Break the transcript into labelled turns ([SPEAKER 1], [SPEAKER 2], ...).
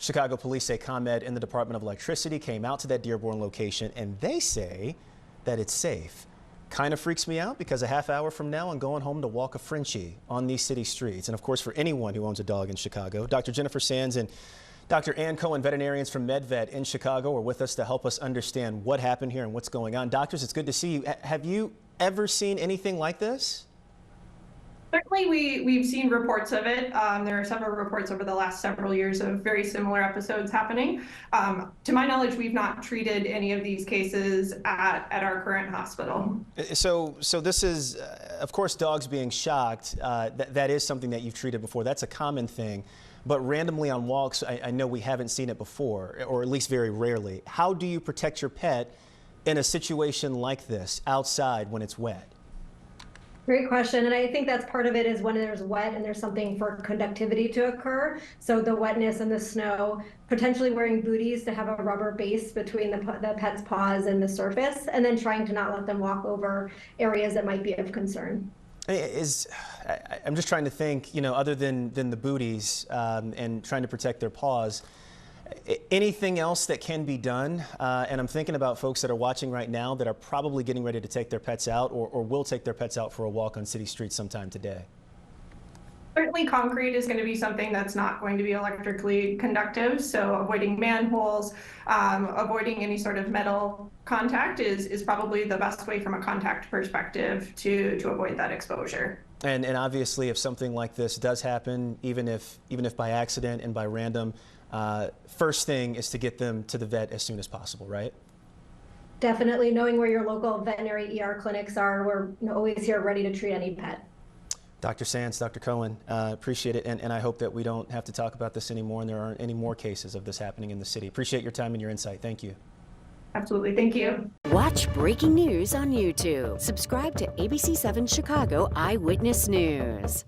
[SPEAKER 1] Chicago police say ComEd and the Department of Electricity came out to that Dearborn location, and they say that it's safe. Kind of freaks me out because a half hour from now I'm going home to walk a Frenchie on these city streets. And of course, for anyone who owns a dog in Chicago, Dr. Jennifer Sands and Dr. Ann Cohen, veterinarians from MedVet in Chicago, are with us to help us understand what happened here and what's going on. Doctors, it's good to see you. Have you ever seen anything like this?
[SPEAKER 2] Certainly, we've seen reports of it. There are several reports over the last several years of very similar episodes happening. To my knowledge, we've not treated any of these cases at our current hospital.
[SPEAKER 1] So this is, of course, dogs being shocked. That is something that you've treated before. That's a common thing. But randomly on walks, I know we haven't seen it before, or at least very rarely. How do you protect your pet in a situation like this outside when it's wet?
[SPEAKER 3] Great question. And I think that's part of it is when there's wet and there's something for conductivity to occur. So the wetness and the snow, potentially wearing booties to have a rubber base between the pet's paws and the surface, and then trying to not let them walk over areas that might be of concern.
[SPEAKER 1] I'm just trying to think, other than the booties and trying to protect their paws, anything else that can be done? And I'm thinking about folks that are watching right now that are probably getting ready to take their pets out or will take their pets out for a walk on city streets sometime today.
[SPEAKER 2] Certainly, concrete is going to be something that's not going to be electrically conductive. So avoiding manholes, avoiding any sort of metal contact is probably the best way from a contact perspective to avoid that exposure.
[SPEAKER 1] And obviously, if something like this does happen, even if by accident and by random, first thing is to get them to the vet as soon as possible, right?
[SPEAKER 3] Definitely. Knowing where your local veterinary ER clinics are, we're always here ready to treat any pet.
[SPEAKER 1] Dr. Sands, Dr. Cohen, appreciate it, and I hope that we don't have to talk about this anymore and there aren't any more cases of this happening in the city. Appreciate your time and your insight. Thank you.
[SPEAKER 2] Absolutely. Thank you.
[SPEAKER 4] Watch breaking news on YouTube. Subscribe to ABC7 Chicago Eyewitness News.